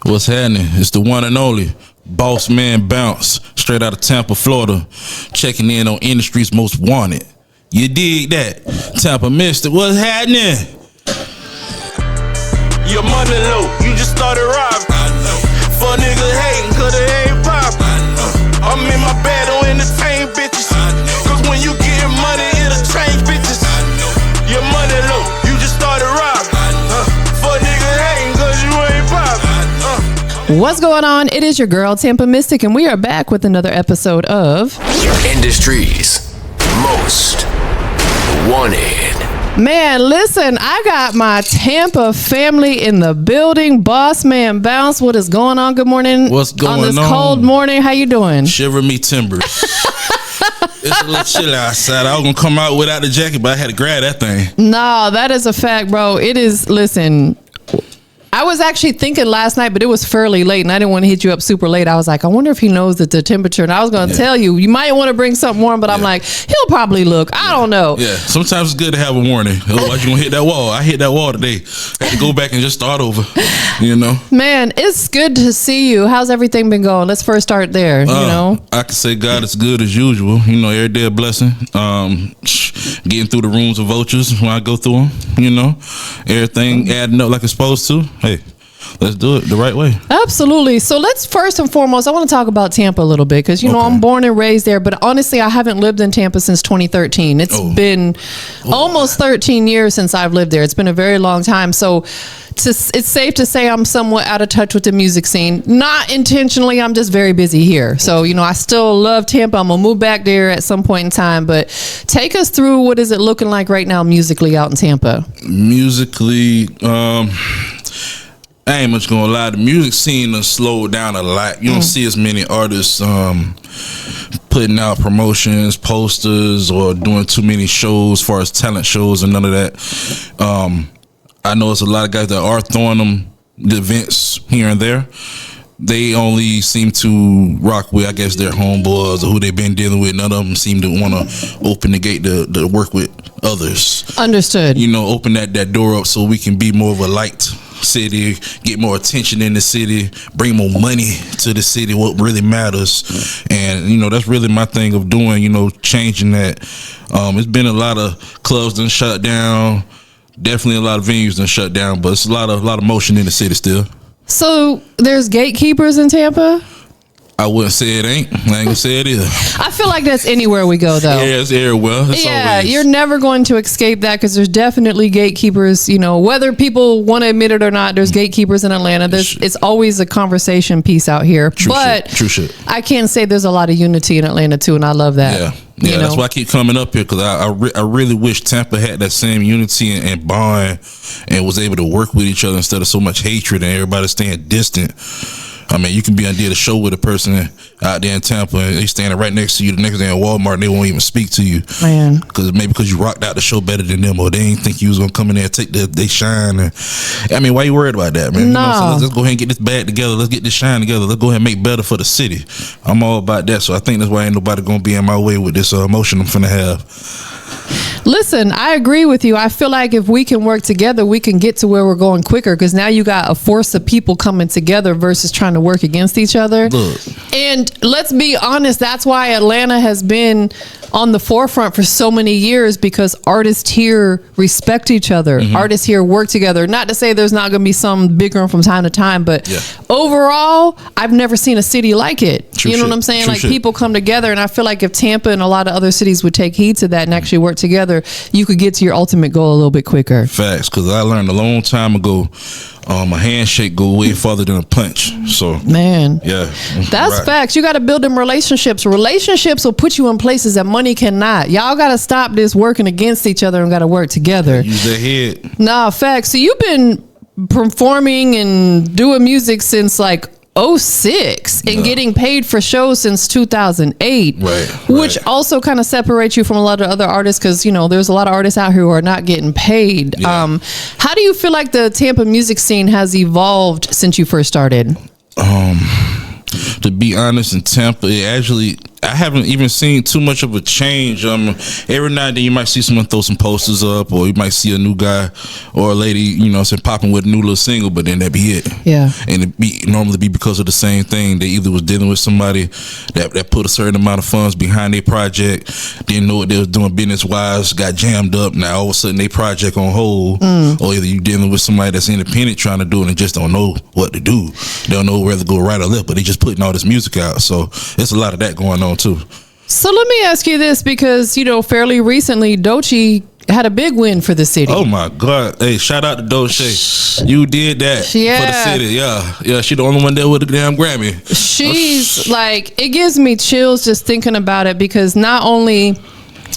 What's happening? It's the one and only Bossman Bounce, straight out of Tampa, Florida, checking in on industry's most wanted. You dig that? TampaMystic, what's happening? Your money low, you just started robbing. For niggas hating, cause they ain't poppin'. I'm in my bed, don't entertain bitches. Cause when you get money, it'll change bitches. Your money low, you just started robbing. For niggas hating, cause you ain't poppin'. What's going on? It is your girl, TampaMystic, and we are back with another episode of Industry's Most Wanted. Man, listen, I got my Tampa family in the building. Bossman Bounce, what is going on? Good morning. What's going on? On this cold morning, how you doing? Shiver me timbers. It's a little chilly outside. I was going to come out without the jacket, but I had to grab that thing. No, that is a fact, bro. It is, listen, I was actually thinking last night, but it was fairly late, and I didn't want to hit you up super late. I was like, I wonder if he knows that the temperature, and I was going to tell you, you might want to bring something warm, but I'm like, he'll probably look. I don't know. Yeah, sometimes it's good to have a warning. Otherwise, you're going to hit that wall. I hit that wall today. I had to go back and just start over, you know? Man, it's good to see you. How's everything been going? Let's first start there, you know? I can say God is good as usual. You know, every day a blessing. Getting through the rooms of vultures when I go through them, you know? Everything adding up like it's supposed to. Hey, let's do it the right way. Absolutely. So let's first and foremost, I want to talk about Tampa a little bit because, you know, I'm born and raised there, but honestly, I haven't lived in Tampa since 2013. It's been almost 13 years since I've lived there. It's been a very long time. So it's safe to say I'm somewhat out of touch with the music scene. Not intentionally, I'm just very busy here. So, you know, I still love Tampa. I'm going to move back there at some point in time, but take us through what is it looking like right now musically out in Tampa? Musically, I ain't much gonna lie. The music scene has slowed down a lot. You don't see as many artists putting out promotions, posters, or doing too many shows as far as talent shows and none of that. I know it's a lot of guys that are throwing them the events here and there. They only seem to rock with, I guess, their homeboys or who they've been dealing with. None of them seem to want to open the gate to work with others. Understood. You know, open that door up so we can be more of a light city, get more attention in the city, bring more money to the city, what really matters. And, you know, that's really my thing of doing, you know, changing that. It's been a lot of clubs done shut down. Definitely a lot of venues done shut down, but it's a lot of motion in the city still. So there's Gatekeepers in Tampa? I wouldn't say it ain't. I ain't gonna say it is. I feel like that's anywhere we go, though. Yeah, it's everywhere. Always. You're never going to escape that because there's definitely gatekeepers. You know, whether people want to admit it or not, there's gatekeepers in Atlanta. It's always a conversation piece out here. True shit. I can say there's a lot of unity in Atlanta too, and I love that. Yeah, that's why I keep coming up here because I really wish Tampa had that same unity and bond and was able to work with each other instead of so much hatred and everybody staying distant. I mean, you can be on did a show with a person out there in Tampa and they standing right next to you the next day at Walmart and they won't even speak to you. Man. Because you rocked out the show better than them or they didn't think you was going to come in there and take they shine. And, I mean, why you worried about that, man? No. You know, so let's go ahead and get this bag together. Let's get this shine together. Let's go ahead and make better for the city. I'm all about that. So I think that's why ain't nobody going to be in my way with this emotion I'm finna have. Listen, I agree with you. I feel like if we can work together, we can get to where we're going quicker because now you got a force of people coming together versus trying to work against each other. Look. And let's be honest, that's why Atlanta has been on the forefront for so many years because artists here respect each other. Artists here work together. Not to say there's not going to be some big one from time to time, but overall, I've never seen a city like it. You know what I'm saying? Like people come together, and I feel like if Tampa and a lot of other cities would take heed to that and actually work together, you could get to your ultimate goal a little bit quicker. Facts, because I learned a long time ago, a handshake go way farther than a punch. So, man, that's right. facts. You got to build them relationships. Relationships will put you in places that money cannot. Y'all got to stop this working against each other and got to work together. Use their head. Nah, facts. So you've been performing and doing music since like 2006 and getting paid for shows since 2008, which also kind of separates you from a lot of other artists because, you know, there's a lot of artists out here who are not getting paid. How do you feel like the Tampa music scene has evolved since you first started? To be honest, in Tampa, it actually, I haven't even seen too much of a change. Every now and then you might see someone throw some posters up, or you might see a new guy or a lady, you know, popping with a new little single, but then that be it. Yeah. And it normally be because of the same thing. They either was dealing with somebody that put a certain amount of funds behind their project, didn't know what they was doing business wise, got jammed up. Now all of a sudden they project on hold, or either you dealing with somebody that's independent trying to do it and just don't know what to do. They don't know whether to go right or left, but they just putting all this music out. So it's a lot of that going on too. So let me ask you this, because, you know, fairly recently, Doja had a big win for the city. Oh my God. Hey, shout out to Doja. You did that for the city. Yeah. She the only one there with a damn Grammy. She's like, it gives me chills just thinking about it, because not only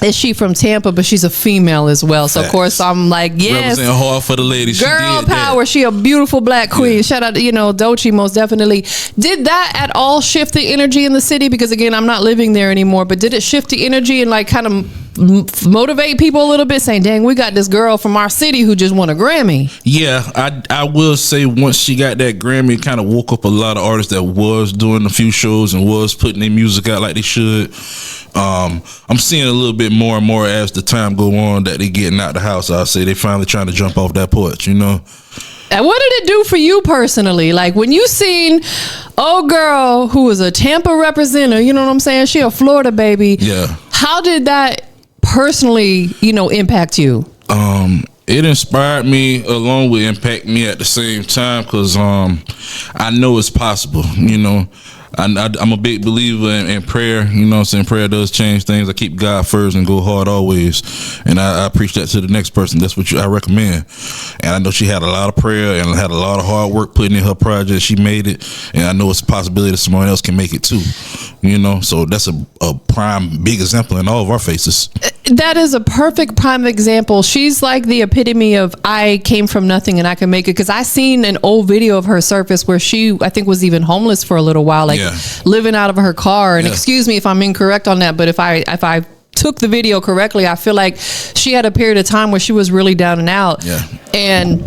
is she from Tampa, but she's a female as well. So of course I'm like, yes, representing hard for the ladies. Girl she power. That. She a beautiful black queen. Yeah. Shout out to, you know, Doja most definitely. Did that at all shift the energy in the city? Because again, I'm not living there anymore, but did it shift the energy and like kind of motivate people a little bit, saying, dang, we got this girl from our city who just won a Grammy? Yeah, I will say once she got that Grammy, it kind of woke up a lot of artists that was doing a few shows and was putting their music out like they should. I'm seeing a little bit more and more as the time go on that they getting out the house. I'll say they finally trying to jump off that porch, you know. And what did it do for you personally? Like when you seen old girl who was a Tampa representative, you know what I'm saying? She a Florida baby. Yeah. How did that personally, you know, impact you? It inspired me along with impact me at the same time, because I know it's possible, you know. I'm a big believer in prayer, you know what I'm saying? Prayer does change things. I keep God first and go hard always. And I preach that to the next person. That's what I recommend. And I know she had a lot of prayer and had a lot of hard work putting in her project. She made it. And I know it's a possibility that someone else can make it too, you know? So that's a prime, big example in all of our faces. That is a perfect prime example. She's like the epitome of I came from nothing and I can make it. Because I seen an old video of her surface where she, I think, was even homeless for a little while, like living out of her car. And excuse me if I'm incorrect on that, but if I took the video correctly, I feel like she had a period of time where she was really down and out. And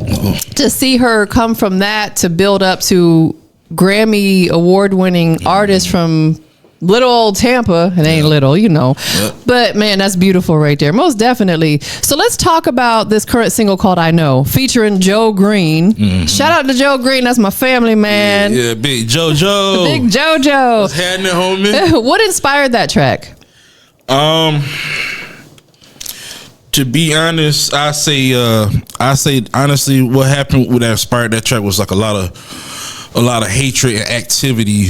to see her come from that to build up to Grammy award-winning artist from little old Tampa, it ain't little, you know. But man, that's beautiful right there. Most definitely. So let's talk about this current single called I Know, featuring Joe Green. Shout out to Joe Green. That's my family, man. Yeah, Big JoJo. Big JoJo. What's happening, homie? What inspired that track? To be honest, I say honestly, what happened with that inspired that track was like a lot of hatred and activity.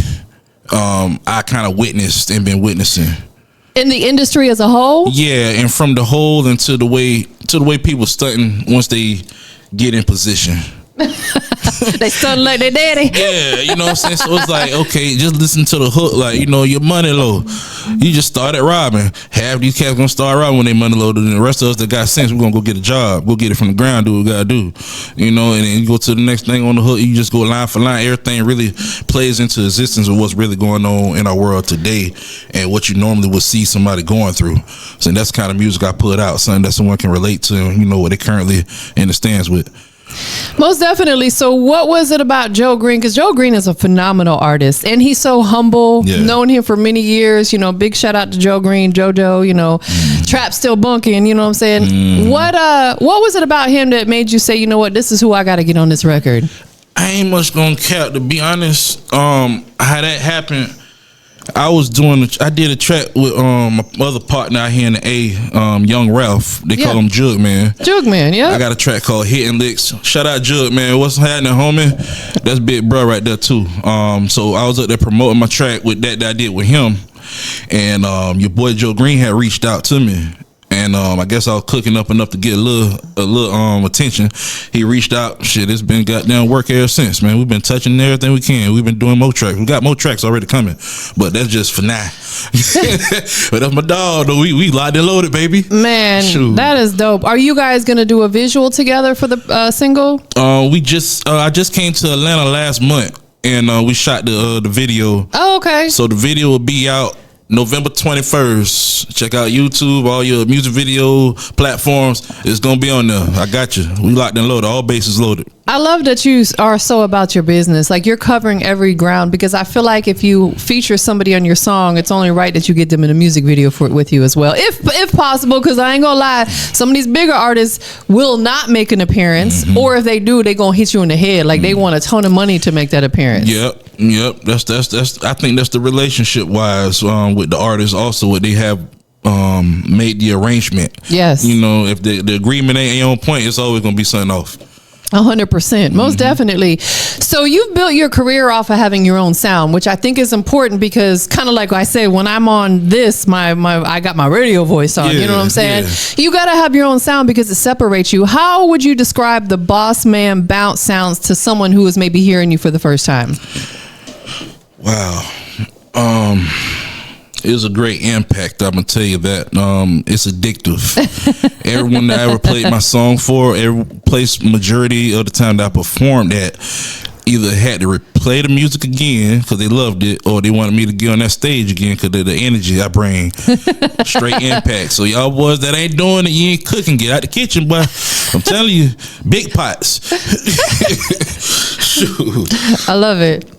I kind of witnessed and been witnessing in the industry as a whole. Yeah, and from the whole and to the way people stunting once they get in position. They stunting like their daddy. Yeah, you know what I'm saying? So it's like, okay, just listen to the hook. Like, you know, your money low. You just started robbing. Half these cats gonna start robbing when they money low. And the rest of us that got sense, we're gonna go get a job. Go get it from the ground, do what we gotta do. You know, and then you go to the next thing on the hook, you just go line for line. Everything really plays into existence of what's really going on in our world today and what you normally would see somebody going through. So that's the kind of music I put out, something that someone can relate to, you know, what they currently in the stands with. Most definitely. So what was it about Joe Green? Because Joe Green is a phenomenal artist and he's so humble. Known him for many years, you know. Big shout out to Joe Green, JoJo, you know. Trap still bunking, you know what I'm saying? What was it about him that made you say, you know what, this is who I gotta get on this record? I ain't much gonna cap, to be honest. How that happened, I did a track with my other partner out here in the A, Young Ralph. They call him Jug Man. Jug Man, yeah. I got a track called Hitting Licks. Shout out Jug Man. What's happening, homie? That's big bro right there too. So I was up there promoting my track with that I did with him, and your boy Joe Green had reached out to me. And I guess I was cooking up enough to get a little attention. He reached out. Shit, it's been goddamn work ever since, man. We've been touching everything we can. We've been doing more tracks. We got more tracks already coming, but that's just for now. But that's my dog, though. We locked and loaded, baby. Man, shoot. That is dope. Are you guys gonna do a visual together for the single? I just came to Atlanta last month, and we shot the video. Oh, okay. So the video will be out November 21st. Check out YouTube, all your music video platforms. It's gonna be on there. I got you. We locked and loaded. All bases loaded. I love that you are so about your business. Like, you're covering every ground, because I feel like if you feature somebody on your song, it's only right that you get them in a music video with you as well, if possible. Because I ain't gonna lie, some of these bigger artists will not make an appearance, or if they do, they gonna hit you in the head. Like, they want a ton of money to make that appearance. Yep. That's. I think that's the relationship wise with the artists. Also, what they have made the arrangement. Yes. You know, if the agreement ain't on point, it's always gonna be something off. 100%, most definitely. So you've built your career off of having your own sound, which I think is important, because kind of like I said, when I'm on this, I got my radio voice on. You know what I'm saying? Yeah. You got to have your own sound because it separates you. How would you describe the Bossman Bounce sounds to someone who is maybe hearing you for the first time? Wow. It was a great impact. I'm gonna tell you that. It's addictive. Everyone that I ever played my song for, every place, majority of the time that I performed at, either had to replay the music again because they loved it, or they wanted me to get on that stage again because of the energy I bring. Straight impact. So y'all boys that ain't doing it, you ain't cooking, get out the kitchen, boy. I'm telling you, big pots. Shoot. I love it.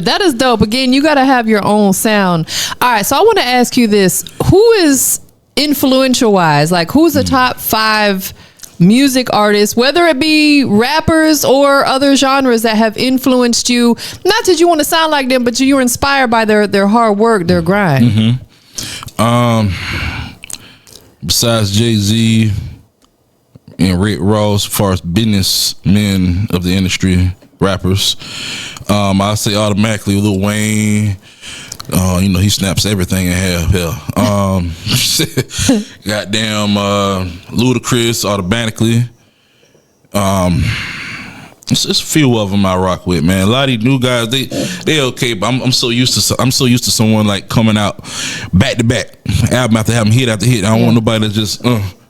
That is dope. Again, you got to have your own sound. All right. So I want to ask you this. Who is influential wise? Like, who's the top 5 music artists, whether it be rappers or other genres, that have influenced you? Not that you want to sound like them, but you're inspired by their hard work, their grind. Besides Jay-Z and Rick Ross, as far as businessmen of the industry, rappers, I say automatically Lil Wayne. You know, he snaps everything in half. Goddamn, Ludacris automatically. It's a few of them I rock with, man. A lot of these new guys, they okay, but I'm so used to someone like coming out back to back, album after album, hit after hit. I don't want nobody to just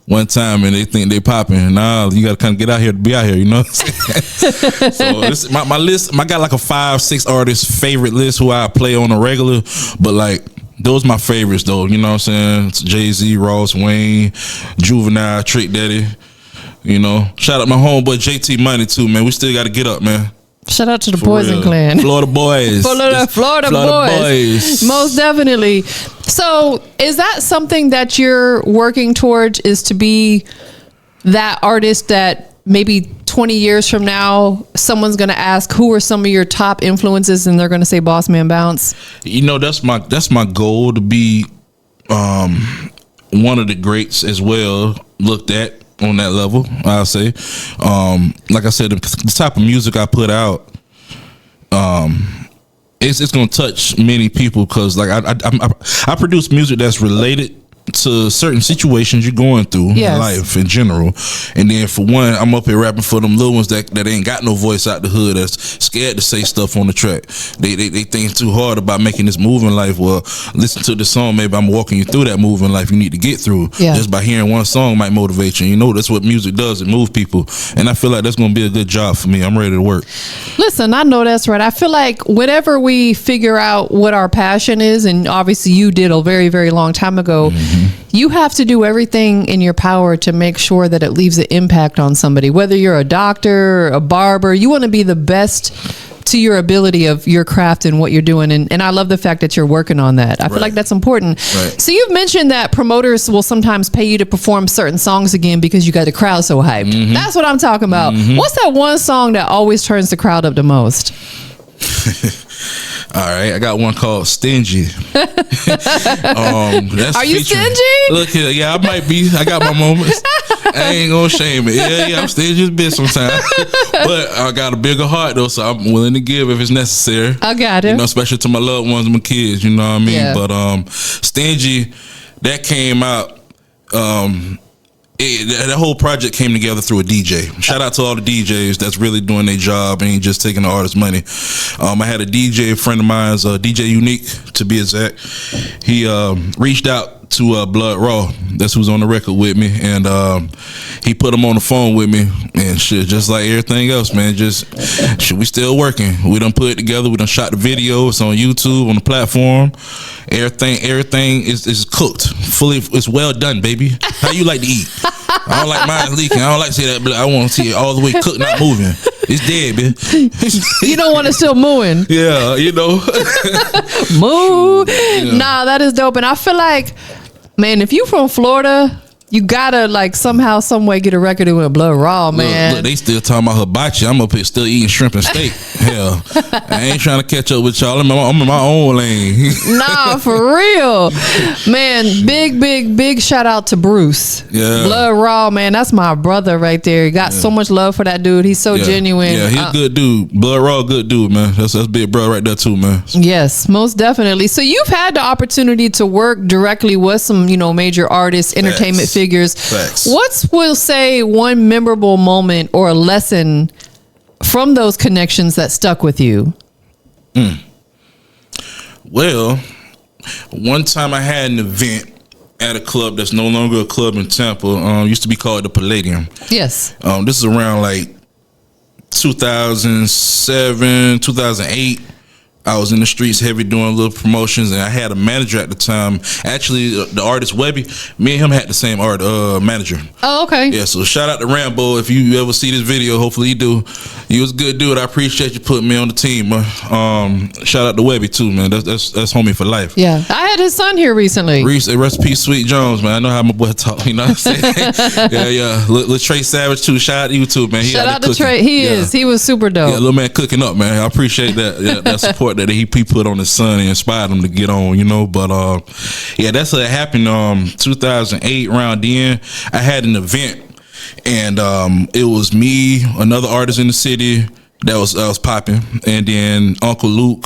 one time and they think they popping. Nah, you gotta kind of get out here to be out here, you know what I'm saying? So this, my list, I got like a 5-6 artist favorite list who I play on a regular, but like those my favorites though, you know what I'm saying? It's Jay-Z, Ross, Wayne, Juvenile, Trick Daddy, you know. Shout out my homeboy JT Money too, man. We still gotta get up, man. Shout out to the Poison Clan. Florida boys. Florida boys. Most definitely. So is that something that you're working towards, is to be that artist that maybe 20 years from now, someone's going to ask, who are some of your top influences? And they're going to say Bossman Bounce. You know, that's my goal, to be one of the greats as well, looked at on that level, I'll say. Like I said, the type of music I put out, it's gonna touch many people, because like I produce music that's related to certain situations you're going through in life in general. And then for one, I'm up here rapping for them little ones that ain't got no voice out the hood, that's scared to say stuff on the track. They think too hard about making this move in life. Well, listen to the song, maybe I'm walking you through that move in life you need to get through. Just by hearing one song might motivate you. You know, that's what music does, it moves people. And I feel like that's gonna be a good job for me. I'm ready to work. Listen, I know that's right. I feel like whenever we figure out what our passion is, and obviously you did a very, very long time ago, you have to do everything in your power to make sure that it leaves an impact on somebody. Whether you're a doctor, a barber, you want to be the best to your ability of your craft and what you're doing. And I love the fact that you're working on that. I feel like that's important. So you've mentioned that promoters will sometimes pay you to perform certain songs again because you got the crowd so hyped. That's what I'm talking about. What's that one song that always turns the crowd up the most? All right, I got one called Stingy. That's Are you stingy? Look here, yeah, I might be. I got my moments. I ain't gonna shame it. Yeah, I'm stingy as a bitch sometimes. But I got a bigger heart though, so I'm willing to give if it's necessary. I got it. You know, especially to my loved ones, my kids. You know what I mean? But Stingy, that came out. That whole project came together through a DJ. Shout out to all the DJs that's really doing their job and ain't just taking the artist's money. I had a DJ, a friend of mine's, DJ Unique to be exact. He reached out to Blood Raw. That's who's on the record with me, and he put him on the phone with me and shit. Just like everything else, man. Just shit, we still working. We done put it together. We done shot the video. It's on YouTube, on the platform. Everything is cooked fully. It's well done, baby. How you like to eat? I don't like mine leaking. I don't like to see that, but I want to see it all the way cooked, not moving. It's dead, bitch. You don't want it still mooing. Yeah, you know. Moo. Yeah. Nah, that is dope. And I feel like, man, if you from Florida, you gotta like somehow, some way get a record with Blood Raw, man. Look, they still talking about hibachi. I'm up here still eating shrimp and steak. Hell, I ain't trying to catch up with y'all. I'm in my own lane. Nah, for real, man. Big shout out to Bruce. Yeah, Blood Raw, man. That's my brother right there. He got so much love for that dude. He's so genuine. Yeah, he's a good dude. Blood Raw, good dude, man. That's big brother right there too, man. Yes, most definitely. So you've had the opportunity to work directly with some, major artists, entertainment figures. Facts. What's, we'll say, one memorable moment or a lesson from those connections that stuck with you? Well, one time I had an event at a club that's no longer a club in Tampa. Used to be called the Palladium. Yes. This is around like 2007, 2008. I was in the streets heavy doing little promotions, and I had a manager at the time. Actually, the artist Webby, me and him had the same manager. Oh, okay. Yeah, so shout out to Rambo. If you ever see this video, hopefully you do. You was a good dude. I appreciate you putting me on the team, man. Shout out to Webby too, man. That's homie for life. Yeah, I had his son here recently. Rest in peace, Sweet Jones, man. I know how my boy talk. You know what I'm saying? yeah. Little Trey Savage too. Shout out to you too, man. Shout out to Trey. He was super dope. Yeah, little man cooking up, man. I appreciate that that support that he put on his son and inspired him to get on, But that's what happened. 2008 around then, I had an event, and it was me, another artist in the city that was popping, and then Uncle Luke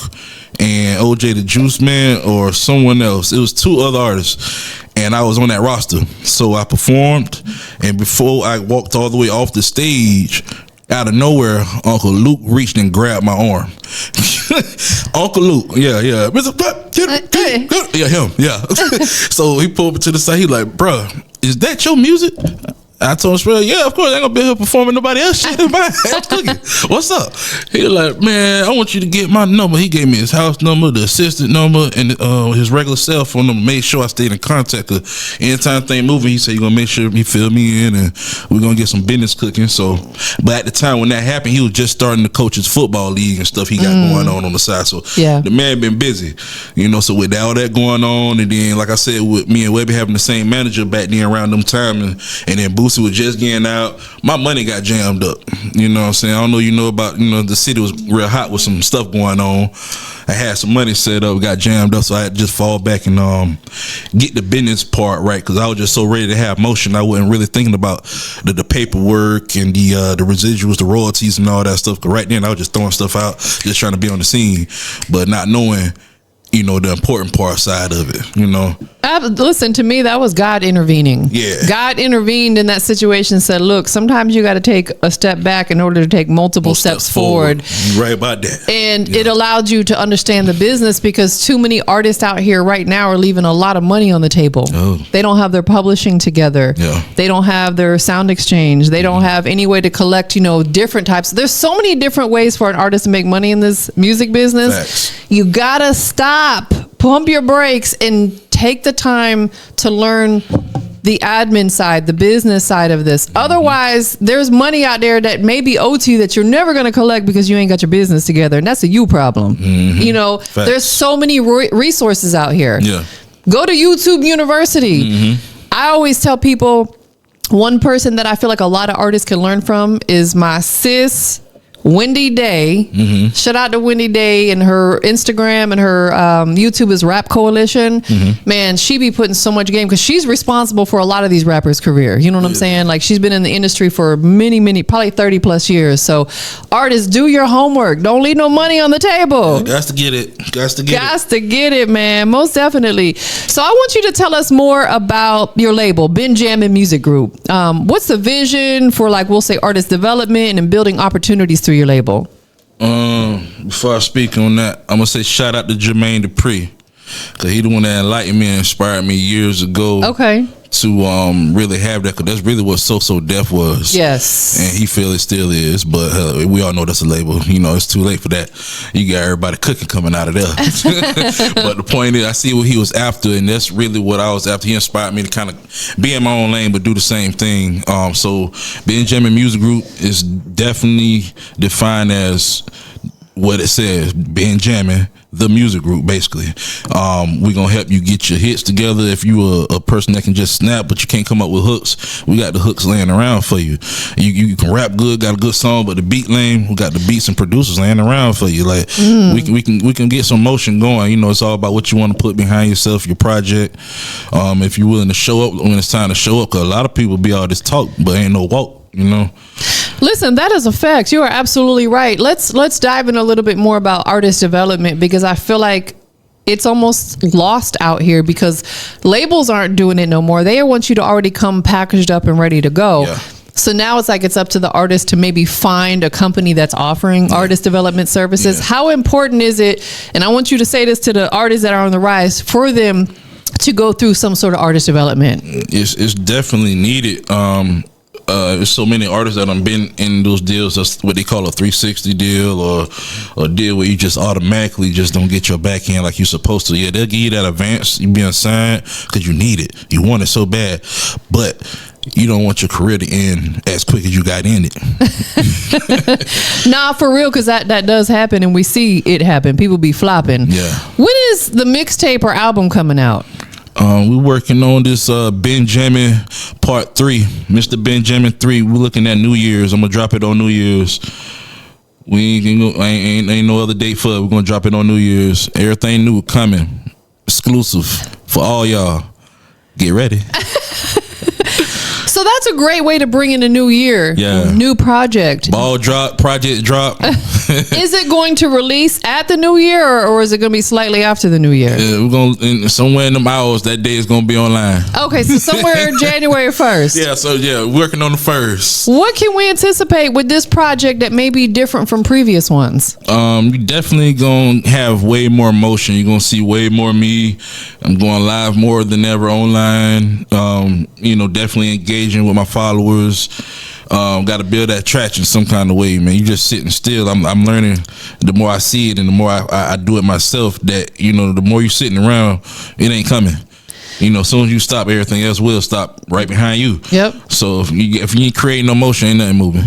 and OJ the Juice Man or someone else. It was two other artists, and I was on that roster. So I performed, and before I walked all the way off the stage, out of nowhere, Uncle Luke reached and grabbed my arm. Uncle Luke, yeah. Yeah, him, yeah. So he pulled me to the side. He like, bruh, is that your music? I told him, yeah, of course, I ain't gonna be here performing nobody else shit in my house cooking. What's up? He was like, man, I want you to get my number. He gave me his house number, the assistant number, and his regular cell phone number. Made sure I stayed in contact. Cause anytime thing moving, he said, you're gonna make sure he fill me in, and we're gonna get some business cooking. So, but at the time when that happened, he was just starting to coach his football league and stuff he got going on the side. So the man been busy, So with all that going on, and then like I said, with me and Webby having the same manager back then around them time, and then Boosie was just getting out, my money got jammed up. You know what I'm saying? I don't know about, the city was real hot with some stuff going on. I had some money set up, got jammed up, so I had to just fall back and get the business part right, because I was just so ready to have motion. I wasn't really thinking about the paperwork and the residuals, the royalties and all that stuff, because right then I was just throwing stuff out, just trying to be on the scene, but not knowing the important part side of it, Listen, to me, that was God intervening. Yeah. God intervened in that situation and said, look, sometimes you got to take a step back in order to take multiple steps forward. You're right about that. And it allowed you to understand the business, because too many artists out here right now are leaving a lot of money on the table. Oh. They don't have their publishing together. Yeah. They don't have their sound exchange. They don't have any way to collect, different types. There's so many different ways for an artist to make money in this music business. Facts. You got to stop, pump your brakes, and take the time to learn the admin side, the business side of this. Otherwise, there's money out there that may be owed to you that you're never going to collect because you ain't got your business together. And that's a you problem. There's so many resources out here. Yeah. Go to YouTube University. I always tell people, one person that I feel like a lot of artists can learn from is my sis, Wendy Day. Shout out to Wendy Day, and her Instagram and her YouTube is Rap Coalition. Man, she be putting so much game, because she's responsible for a lot of these rappers' career. You know what I'm saying? Like, she's been in the industry for many, probably 30 plus years. So artists, do your homework. Don't leave no money on the table. Got to get it. Got to get it, man. Most definitely. So I want you to tell us more about your label, Benjamin Music Group. What's the vision for, like, we'll say, artist development and building opportunities through your label? Before I speak on that, I'm gonna say shout out to Jermaine Dupri, because he the one that enlightened me and inspired me years ago. Okay. to really have that, because that's really what So Def was. Yes. And he feel it still is, but we all know that's a label. You know, it's too late for that. You got everybody cooking coming out of there. But the point is, I see what he was after, and that's really what I was after. He inspired me to kind of be in my own lane, but do the same thing. So Benjamin Music Group is definitely defined as what it says, Benjamin, the music group, basically. We're gonna help you get your hits together. If you a person that can just snap but you can't come up with hooks, we got the hooks laying around for you. You can rap good, got a good song, but the beat lane, we got the beats and producers laying around for you. Like we can get some motion going. You know, it's all about what you want to put behind yourself, your project. If you're willing to show up when it's time to show up, because a lot of people be all this talk but ain't no walk. You know. Listen, that is a fact. You are absolutely right. Let's dive in a little bit more about artist development, because I feel like it's almost lost out here because labels aren't doing it no more. They want you to already come packaged up and ready to go. Yeah. So now it's like it's up to the artist to maybe find a company that's offering artist development services. Yeah. How important is it, and I want you to say this to the artists that are on the rise, for them to go through some sort of artist development? It's definitely needed. There's so many artists that have been in those deals. That's what they call a 360 deal, or a deal where you just automatically just don't get your back end like you're supposed to. Yeah, they'll give you that advance, you being signed, because you need it. You want it so bad. But you don't want your career to end as quick as you got in it. Nah, for real, because that does happen, and we see it happen. People be flopping. Yeah. When is the mixtape or album coming out? We're working on this Benjamin Part 3, Mr. Benjamin 3. We're looking at New Year's. I'm gonna drop it on New Year's. We ain't no other date for it. We're gonna drop it on New Year's. Everything new coming, exclusive for all y'all. Get ready. So that's a great way to bring in a new year. Yeah. New project. Ball drop, project drop. Is it going to release at the new year, or is it going to be slightly after the new year? Yeah, we're going to, somewhere in them hours, that day is going to be online. Okay, so somewhere January 1st. Yeah, so working on the 1st. What can we anticipate with this project that may be different from previous ones? You definitely going to have way more emotion. You're going to see way more me. I'm going live more than ever online. Definitely engaging with my followers. Got to build that traction some kind of way, man. You just sitting still. I'm learning. The more I see it and the more I do it myself, that the more you sitting around, it ain't coming. As soon as you stop, everything else will stop right behind you. Yep. So if you ain't creating no motion, ain't nothing moving.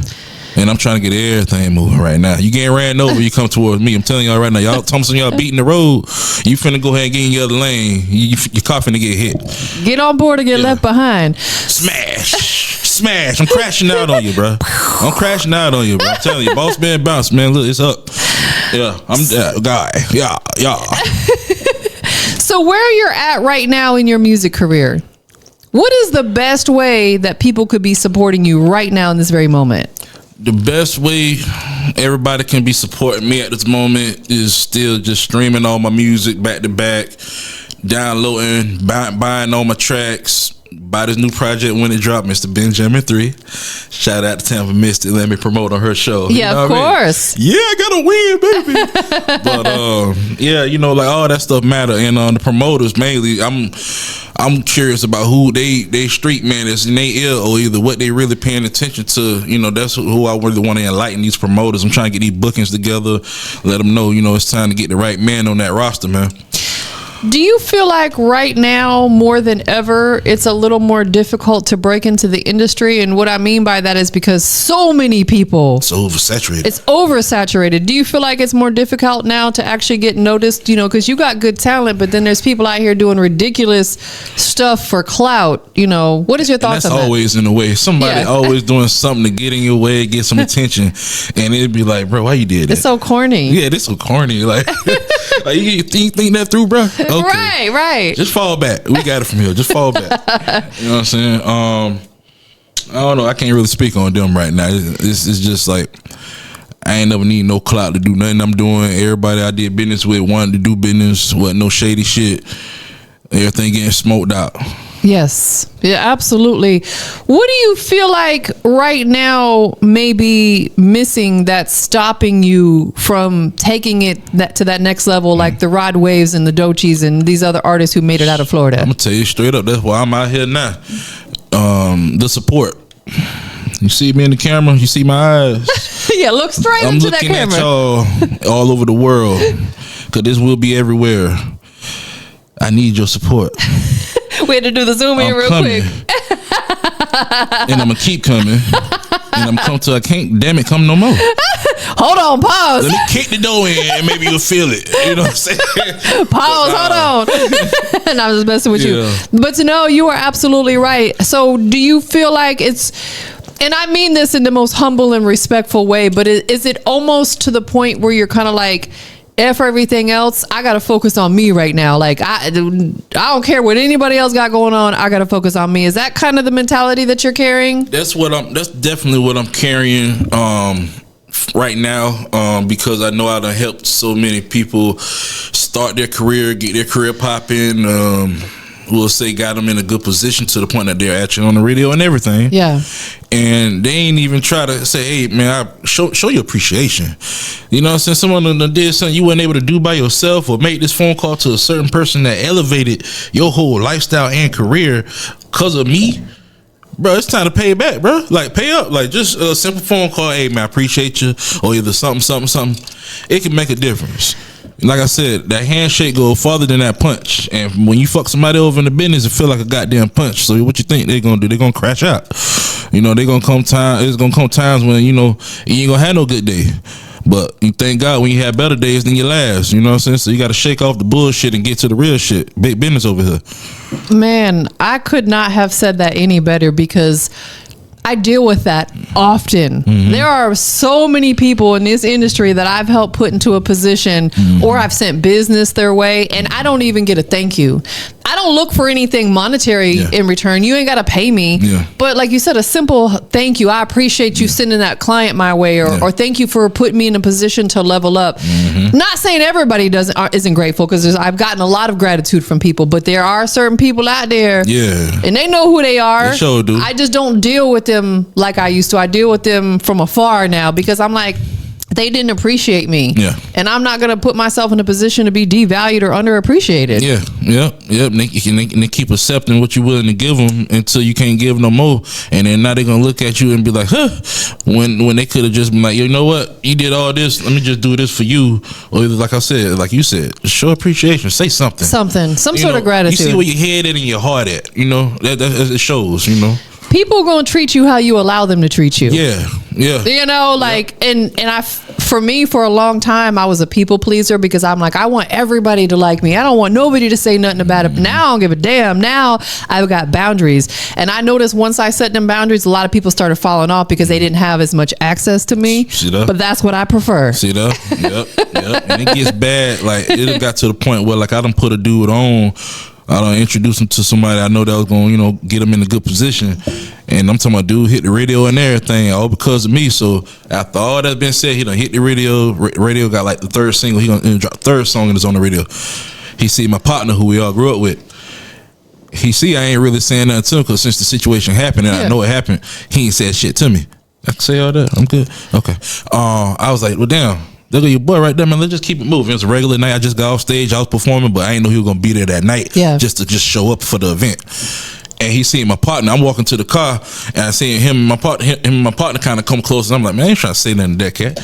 And I'm trying to get everything moving right now. You getting ran over, you come towards me. I'm telling y'all right now, y'all Thompson, y'all beating the road. You finna go ahead and get in your other lane. Your car finna get hit. Get on board or get left behind. Smash. I'm crashing out on you, bro. I'm telling you, Bossman Bounce, man. Look, it's up. Yeah, I'm that guy. Yeah. So where you're at right now in your music career, what is the best way that people could be supporting you right now in this very moment? The best way everybody can be supporting me at this moment is still just streaming all my music back to back, downloading, buying all my tracks. Buy this new project when it dropped, Mr. Benjamin 3. Shout out to TampaMystic. Let me promote on her show. Yeah, of course. Yeah, I gotta win, baby. But like all that stuff matter. And the promoters mainly, I'm curious about who they street man is and they ill, or either what they really paying attention to. That's who I really want to enlighten, these promoters. I'm trying to get these bookings together, let them know, it's time to get the right man on that roster, man. Do you feel like right now, more than ever, it's a little more difficult to break into the industry? And what I mean by that is because so many people... It's oversaturated. It's oversaturated. Do you feel like it's more difficult now to actually get noticed? Because you got good talent, but then there's people out here doing ridiculous stuff for clout. What is your thoughts on that? That's always in the way. Somebody always doing something to get in your way, get some attention. And it'd be like, bro, why you did that? It's so corny. Yeah, it's so corny. Like you think that through, bro? Okay. Right. Just fall back. We got it from here. Just fall back. You know what I'm saying? I don't know. I can't really speak on them right now. It's just like I ain't never need no clout to do nothing I'm doing. Everybody I did business with wanted to do business. Wasn't no shady shit. Everything getting smoked out. Yes. Yeah, absolutely. What do you feel like right now may be missing that's stopping you from taking it to that next level, like the Rod Waves and the Doechis and these other artists who made it out of Florida? I'm gonna tell you straight up, that's why I'm out here now. The support. You see me in the camera, you see my eyes. Yeah, look straight I'm into that looking at camera. y'all all over the world, because this will be everywhere. I need your support. We had to do the zoom in real coming. quick. And I'm gonna keep coming. And I'm come to I can't damn it come no more. Hold on, pause. Let me kick the door in and maybe you'll feel it. You know what I'm saying? Pause, hold on. And I'm just messing with Yeah. you. But no, you are absolutely right. So do you feel like it's, and I mean this in the most humble and respectful way, but is it almost to the point where you're kind of like, F everything else, I gotta focus on me right now. Like I don't care what anybody else got going on. I gotta focus on me. Is that kind of the mentality that you're carrying? That's definitely what I'm carrying right now, because I know I done helped so many people start their career, get their career popping. We'll say got them in a good position to the point that they're actually on the radio and everything. Yeah. And they ain't even try to say, hey man, I show you appreciation. You know what I'm saying? Someone done did something you weren't able to do by yourself, or make this phone call to a certain person that elevated your whole lifestyle and career because of me. Bro, it's time to pay back, bro. Like, pay up. Like, just a simple phone call. Hey man, I appreciate you. Or either something. It can make a difference. Like I said, that handshake go farther than that punch. And when you fuck somebody over in the business, it feel like a goddamn punch. So what you think they're gonna do? They're gonna crash out. You know, it's gonna come times when, you know, you ain't gonna have no good day. But you thank God when you have better days than your last. You know what I'm saying? So you gotta shake off the bullshit and get to the real shit. Big business over here. Man, I could not have said that any better, because I deal with that often. There are so many people in this industry that I've helped put into a position, or I've sent business their way, and I don't even get a thank you. I don't look for anything monetary in return. You ain't got to pay me. Yeah. But like you said, a simple thank you. I appreciate you sending that client my way, or thank you for putting me in a position to level up. Not saying everybody isn't grateful, because I've gotten a lot of gratitude from people, but there are certain people out there, and they know who they are. They sure do. I just don't deal with them like I used to. I deal with them from afar now, because I'm like, they didn't appreciate me. Yeah. And I'm not going to put myself in a position to be devalued or underappreciated. Yeah. And they keep accepting what you're willing to give them until you can't give no more. And then now they're going to look at you and be like, huh, when they could have just been like, you know what? You did all this. Let me just do this for you. Or like I said, like you said, show appreciation. Say something. Some sort of gratitude. You see where your head at and your heart at. You know, that it shows, you know. People are going to treat you how you allow them to treat you. Yeah. You know, like, and for me, for a long time, I was a people pleaser, because I'm like, I want everybody to like me. I don't want nobody to say nothing about it. But now I don't give a damn. Now I've got boundaries. And I noticed once I set them boundaries, a lot of people started falling off because they didn't have as much access to me. See that? But that's what I prefer. See that? Yep. And it gets bad. Like, it got to the point where, like, I done put a dude on. I done introduce him to somebody I know that was going to, you know, get him in a good position. And I'm talking about dude hit the radio and everything, all because of me. So after all that's been said, he done hit the radio. Radio got like the third single. He gonna drop the third song and it's on the radio. He see my partner who we all grew up with. He see I ain't really saying nothing to him, because since the situation happened and I know it happened, he ain't said shit to me. I can say all that. I'm good. Okay. I was like, well, damn. There go your boy right there, man. Let's just keep it moving. It's a regular night. I just got off stage. I was performing, but I didn't know he was gonna be there that night. Just to show up for the event. And he seen my partner. I'm walking to the car, and I see him and my partner kind of come close. And I'm like, man, I ain't trying to say nothing to that cat.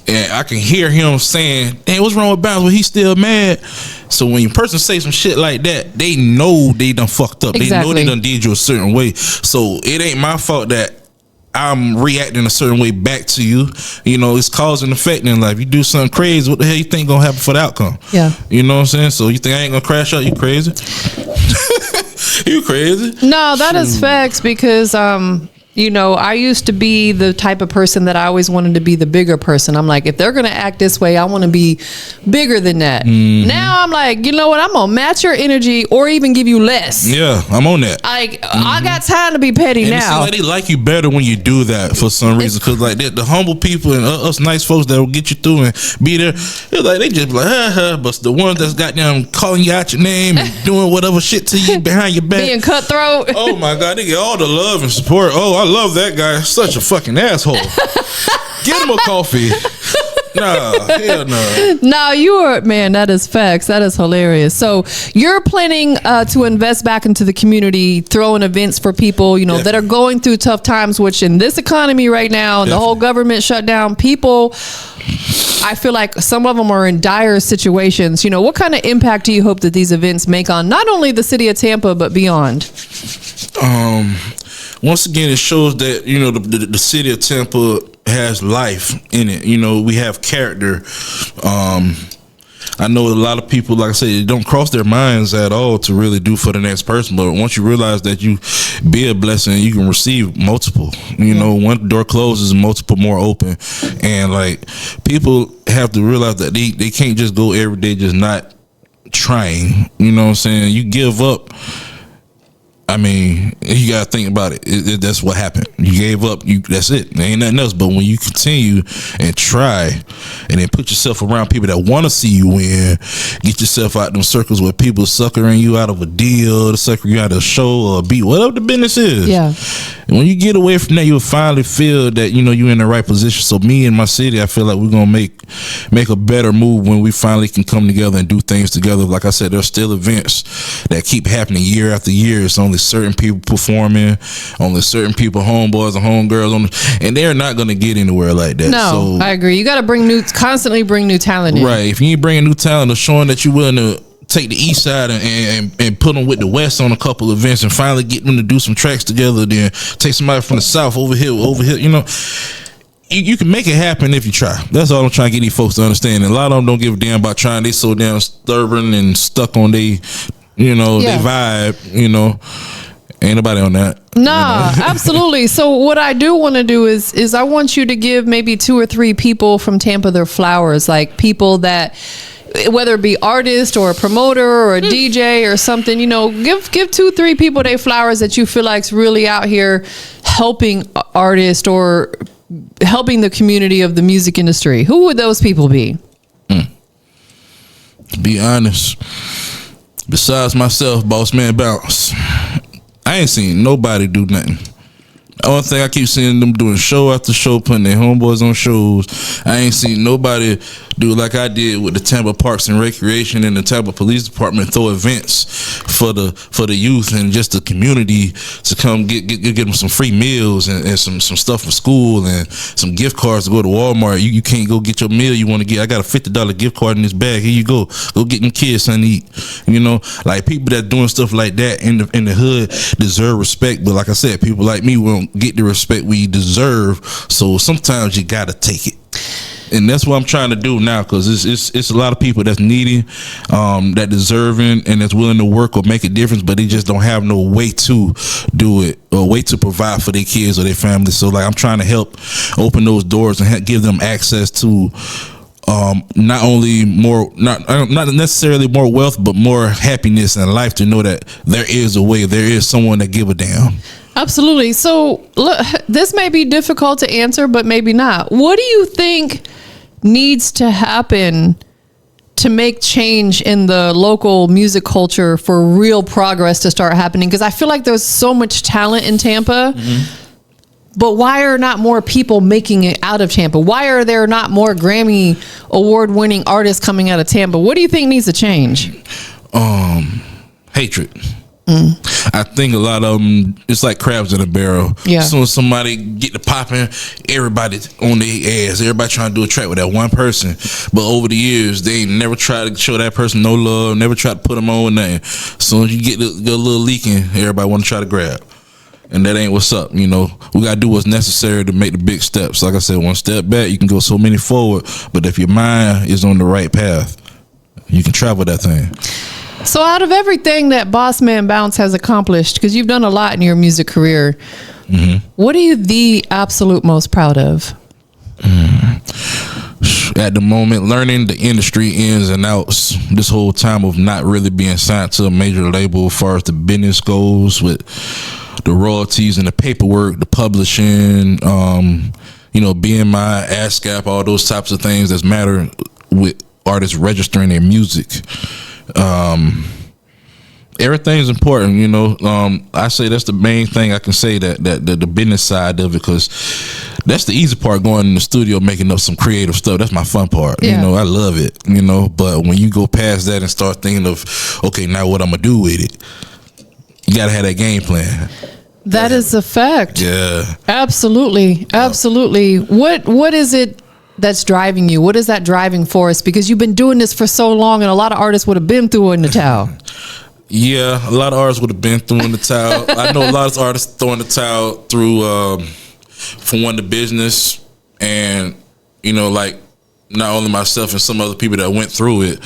And I can hear him saying, "Damn, what's wrong with Bounce? Well, he's still mad." So when your person say some shit like that, they know they done fucked up. They know they done did you a certain way. So it ain't my fault that I'm reacting a certain way back to you. You know, it's cause and effect in life. You do something crazy, what the hell you think gonna happen for the outcome? Yeah. You know what I'm saying? So you think I ain't gonna crash out? You crazy? You crazy? No, that is facts, because You know, I used to be the type of person that I always wanted to be the bigger person. I'm like, if they're going to act this way, I want to be bigger than that. Now I'm like, you know what? I'm going to match your energy or even give you less. Yeah, I'm on that. Like, I got time to be petty and now. Like they like you better when you do that for some reason. Because like the humble people and us nice folks that will get you through and be there, they're like, they just be like, but the ones that's goddamn calling you out your name and doing whatever shit to you behind your back. Being cutthroat. Oh my God, they get all the love and support. Oh, I love that guy. Such a fucking asshole. Get him a coffee. Nah, hell no. No, you are, man, that is facts. That is hilarious. So you're planning to invest back into the community, throwing events for people, you know, that are going through tough times, which in this economy right now, the whole government shut down, people, I feel like some of them are in dire situations. You know, what kind of impact do you hope that these events make on not only the city of Tampa, but beyond? Once again, it shows that, you know, the city of Tampa has life in it. You know, we have character. I know a lot of people, like I said, it don't cross their minds at all to really do for the next person. But once you realize that you be a blessing, you can receive multiple. You know, one door closes, multiple more open. And like, people have to realize that they can't just go every day just not trying. You know what I'm saying? You give up. I mean, you gotta think about it. That's what happened. You gave up. That's it. There ain't nothing else. But when you continue and try, and then put yourself around people that want to see you win, get yourself out them circles where people suckering you out of a deal, suckering you out of a show or a beat, whatever the business is. Yeah. And when you get away from that, you'll finally feel that, you know, you're in the right position. So me and my city, I feel like we're gonna make a better move when we finally can come together and do things together. Like I said, there's still events that keep happening year after year. It's only certain people performing, only certain people, homeboys and homegirls, and they're not going to get anywhere like that. No, so, I agree. You got to constantly bring new talent in. Right. If you ain't bringing new talent or showing that you're willing to take the east side and put them with the west on a couple events and finally get them to do some tracks together, then take somebody from the south over here, you know, you can make it happen if you try. That's all I'm trying to get these folks to understand. And a lot of them don't give a damn about trying. They so damn stubborn and stuck on they, you know, they vibe, you know. Ain't nobody on that. Nah, absolutely. So what I do want to do is I want you to give maybe 2 or 3 people from Tampa their flowers, like people that, whether it be artist or a promoter or a DJ or something, you know, give 2, 3 people their flowers that you feel like's really out here helping artists or helping the community of the music industry. Who would those people be? To be honest, besides myself, Bossman Bounce, I ain't seen nobody do nothing. The only thing I keep seeing them doing show after show, putting their homeboys on shows. I ain't seen nobody do like I did with the Tampa Parks and Recreation and the Tampa Police Department, throw events for the youth and just the community to come get them some free meals and some stuff for school and some gift cards to go to Walmart. You can't go get your meal you want to get. I got a $50 gift card in this bag. Here you go. Go get them kids something to eat. You know, like people that doing stuff like that in the hood deserve respect. But like I said, people like me won't get the respect we deserve. So sometimes you gotta take it. And that's what I'm trying to do now, because it's a lot of people that's needy, that deserving, and that's willing to work or make a difference, but they just don't have no way to do it or way to provide for their kids or their family. So like I'm trying to help open those doors and give them access to not only more, not necessarily more wealth, but more happiness in life, to know that there is a way, there is someone that give a damn. Absolutely. So look, this may be difficult to answer, but maybe not. What do you think needs to happen to make change in the local music culture for real progress to start happening? Because I feel like there's so much talent in Tampa, but why are not more people making it out of Tampa? Why are there not more Grammy award-winning artists coming out of Tampa? What do you think needs to change? Hatred. I think a lot of them, it's like crabs in a barrel. Yeah. As soon as somebody get to popping, everybody on their ass. Everybody trying to do a track with that one person. But over the years, they ain't never tried to show that person no love, never tried to put them on nothing. As soon as you get a little leaking, everybody want to try to grab. And that ain't what's up. You know, we got to do what's necessary to make the big steps. Like I said, one step back, you can go so many forward. But if your mind is on the right path, you can travel that thing. So out of everything that Bossman Bounce has accomplished, because you've done a lot in your music career, What are you the absolute most proud of? At the moment, learning the industry ins and outs. This whole time of not really being signed to a major label as far as the business goes, with the royalties and the paperwork, the publishing, BMI, ASCAP, all those types of things that matter with artists registering their music. Everything's important, I say that's the main thing I can say, that the business side of it, because that's the easy part, going in the studio making up some creative stuff. That's my fun part. Yeah. I love it, but when you go past that and start thinking of, okay, now what I'm gonna do with it, you gotta have that game plan. That is a fact. Yeah, absolutely. What is it that's driving you? What is that driving force? Because you've been doing this for so long, and a lot of artists would have been through in the towel. Yeah, a lot of artists would have been through in the towel. I know a lot of artists throwing the towel through for one, the business, and like not only myself and some other people that went through it.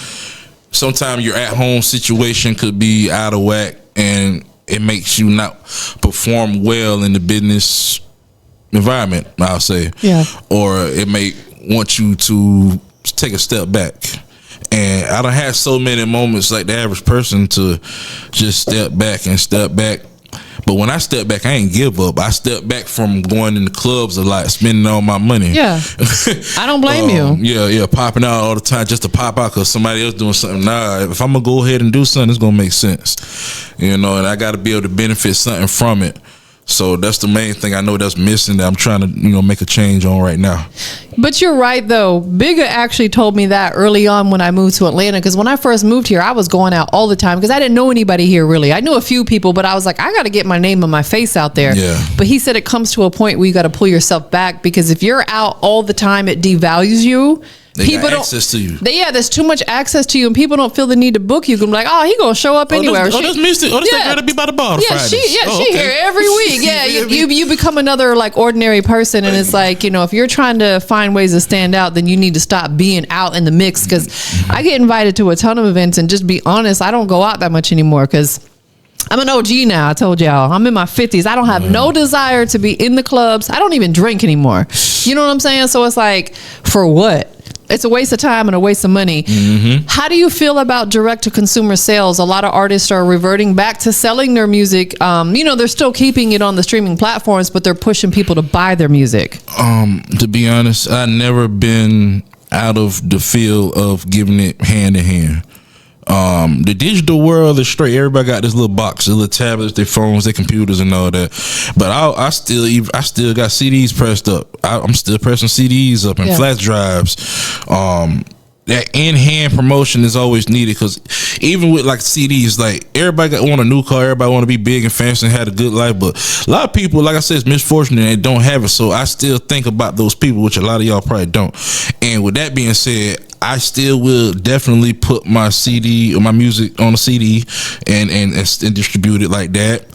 Sometimes your at home situation could be out of whack, and it makes you not perform well in the business environment, I'll say. Yeah. Or it may want you to take a step back. And I done had so many moments like the average person to just step back. But when I step back, I ain't give up. I step back from going in the clubs a lot, spending all my money. Yeah. I don't blame you. Yeah, popping out all the time just to pop out because somebody else doing something. Nah, if I'm going to go ahead and do something, it's going to make sense. And I got to be able to benefit something from it. So that's the main thing I know that's missing, that I'm trying to, make a change on right now. But you're right, though. Bigger actually told me that early on when I moved to Atlanta, because when I first moved here, I was going out all the time because I didn't know anybody here really. I knew a few people, but I was like, I got to get my name and my face out there. Yeah. But he said it comes to a point where you got to pull yourself back, because if you're out all the time, it devalues you. People got access to you. There's too much access to you, and people don't feel the need to book you. Be like, oh, he gonna show up anywhere. That's Mystic. That's that girl to be by the bar. Yeah, she here every week. Yeah, you become another like ordinary person, and it's like, if you're trying to find ways to stand out, then you need to stop being out in the mix. Because I get invited to a ton of events, and just be honest, I don't go out that much anymore because I'm an OG now. I told y'all, I'm in my 50s. I don't have no desire to be in the clubs. I don't even drink anymore. You know what I'm saying? So it's like, for what? It's a waste of time and a waste of money. Mm-hmm. How do you feel about direct-to-consumer sales? A lot of artists are reverting back to selling their music. They're still keeping it on the streaming platforms, but they're pushing people to buy their music. To be honest, I've never been out of the field of giving it hand in hand. The digital world is straight. Everybody got this little box, their little tablets, their phones, their computers, and all that. But I still got CDs pressed up. I'm still pressing CDs up and flash drives. That in-hand promotion is always needed, because even with like CDs, like everybody want a new car, everybody want to be big and fancy and have a good life, but a lot of people, like I said, it's misfortunate and they don't have it. So I still think about those people, which a lot of y'all probably don't. And with that being said, I still will definitely put my CD or my music on a CD and distribute it like that.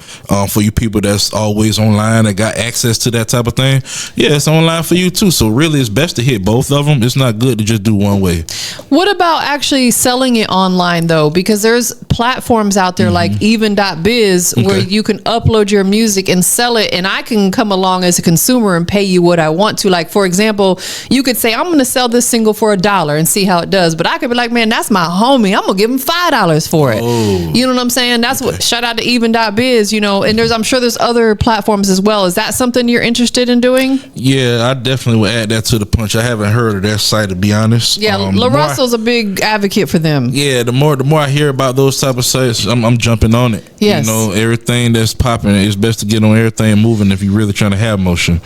For you people that's always online and got access to that type of thing, yeah, it's online for you too. So really, it's best to hit both of them. It's not good to just do one way. What about actually selling it online though? Because there's platforms out there like even.biz where you can upload your music and sell it, and I can come along as a consumer and pay you what I want to. Like, for example, you could say, I'm going to sell this single for $1 and see how it does. But I could be like, man, that's my homie. I'm going to give him $5 for it. Oh. You know what I'm saying? That's what, shout out to even.biz, and I'm sure there's other platforms as well. Is that something you're interested in doing? Yeah, I definitely would add that to the punch. I haven't heard of that site, to be honest. Yeah, La Russo's a big advocate for them. Yeah, the more I hear about those type of sites, I'm jumping on it. Yes. Everything that's popping, it's best to get on everything moving if you're really trying to have motion.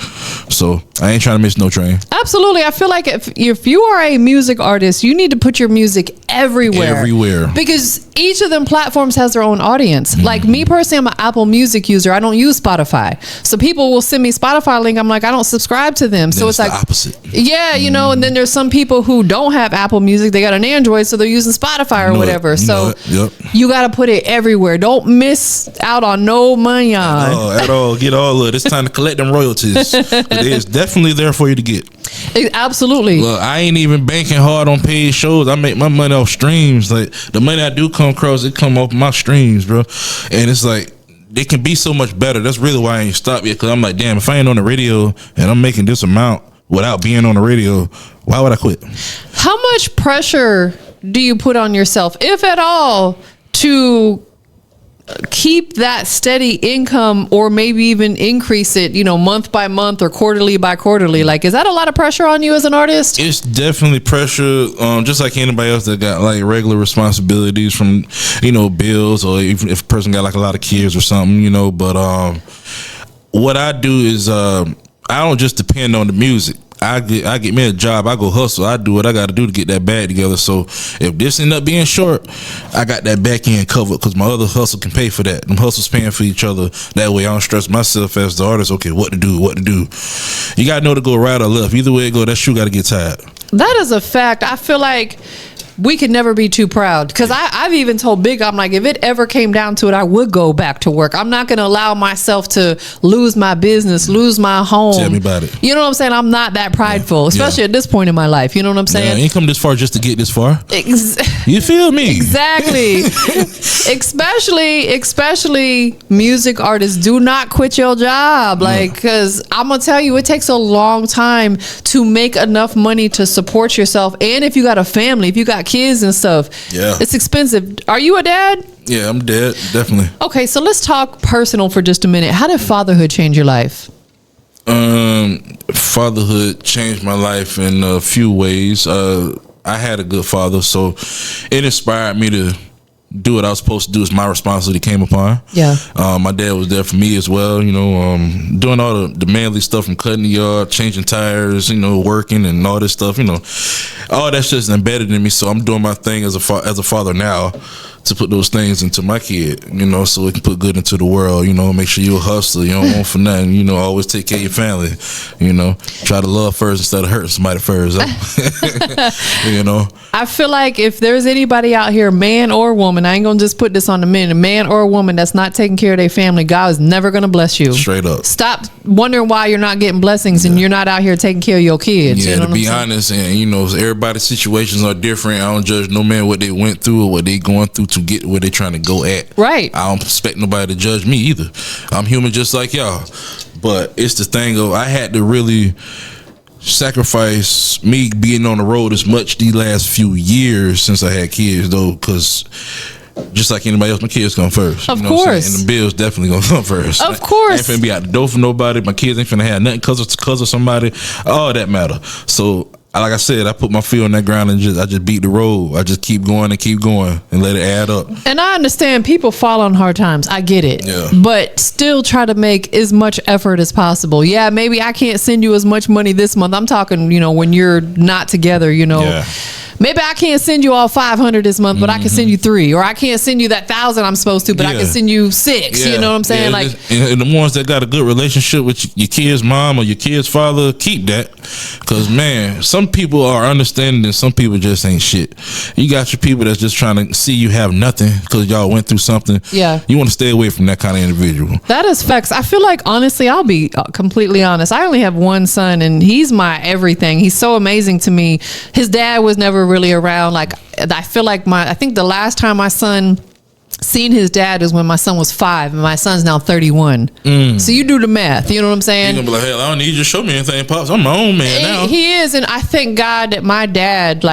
So I ain't trying to miss no train. Absolutely. I feel like if you are a music artist, you need to put your music everywhere. Because each of them platforms has their own audience. Like me personally, I'm an Apple Music user. I don't use Spotify. So people will send me Spotify link. I'm like, I don't subscribe to them. So it's like the opposite. Yeah, and then there's some people who don't have Apple Music. They got an Android, so they're using Spotify or whatever. So you got to put it everywhere. Don't miss out on no money on. At all. Get all of it. It's time to collect them royalties. It's definitely there for you to get. Absolutely. Look, I ain't even banking hard on paid shows. I make my money off streams. Like, the money I do come across, it come off my streams, bro. And it's like, they can be so much better. That's really why I ain't stopped yet. Cause I'm like, damn, if I ain't on the radio and I'm making this amount without being on the radio, why would I quit? How much pressure do you put on yourself, if at all, to keep that steady income, or maybe even increase it, month by month or quarterly by quarterly? Like, is that a lot of pressure on you as an artist? It's definitely pressure, just like anybody else that got like regular responsibilities from, bills, or even if a person got like a lot of kids or something, but what I do is I don't just depend on the music. I get me a job, I go hustle, I do what I got to do to get that bag together. So if this end up being short, I got that back end covered, because my other hustle can pay for that. Them hustles paying for each other. That way I don't stress myself as the artist. Okay, what to do? You got to know to go right or left. Either way it go, that shoe got to get tied. That is a fact. I feel like we could never be too proud, because I've even told Big, I'm like, if it ever came down to it, I would go back to work. I'm not going to allow myself to lose my business, lose my home. Tell me about it. You know what I'm saying? I'm not that prideful, especially at this point in my life. You know what I'm saying? Yeah, you ain't come this far just to get this far. You feel me? Exactly. especially music artists, do not quit your job. Like, because I'm going to tell you, it takes a long time to make enough money to support yourself. And if you got a family, if you got kids and stuff, it's expensive. Are you a dad? Yeah, I'm dead, definitely. Okay, so let's talk personal for just a minute. How did fatherhood change your life? Fatherhood changed my life in a few ways. I had a good father, so it inspired me to do what I was supposed to do. As my responsibility came upon. Yeah. My dad was there for me as well, doing all the manly stuff, from cutting the yard, changing tires, working and all this stuff, all that's just embedded in me. So I'm doing my thing as a father now, to put those things into my kid, so it can put good into the world, make sure you're a hustler, you don't want for nothing, always take care of your family, try to love first instead of hurt somebody first. I feel like if there's anybody out here, man or woman, I ain't gonna just put this on the men, a man or a woman that's not taking care of their family, God is never gonna bless you. Straight up. Stop wondering why you're not getting blessings and you're not out here taking care of your kids. Yeah, to be honest, and everybody's situations are different. I don't judge no man what they went through or what they going through to get where they trying to go at. Right. I don't expect nobody to judge me either. I'm human just like y'all. But it's the thing of, I had to really sacrifice me being on the road as much these last few years since I had kids, though, because just like anybody else, my kids come first. Of course. And the bills definitely gonna come first. Of course. I ain't finna be out the door for nobody. My kids ain't finna have nothing cause of somebody. All that matter. So, like I said, I put my feet on that ground and I just beat the road. I just keep going and let it add up. And I understand people fall on hard times. I get it. Yeah. But still try to make as much effort as possible. Yeah, maybe I can't send you as much money this month. I'm talking, when you're not together, Yeah. Maybe I can't send you all 500 this month, but I can send you 3, or I can't send you that 1,000 I'm supposed to, but I can send you 6. You know what I'm saying? And the ones that got a good relationship with your kid's mom or your kid's father, keep that. Because, man, some people are understanding and some people just ain't shit. You got your people that's just trying to see you have nothing because y'all went through something. Yeah. You want to stay away from that kind of individual. That is facts. I feel like, honestly, I'll be completely honest. I only have one son, and he's my everything. He's so amazing to me. His dad was never really around. Like, I feel like I think the last time my son seen his dad is when my son was 5 and my son's now 31. So you do the math, you know what I'm saying? You're gonna be like, hell, I don't need you to show me anything, Pops. I'm my own man now. He is, and I thank God that my dad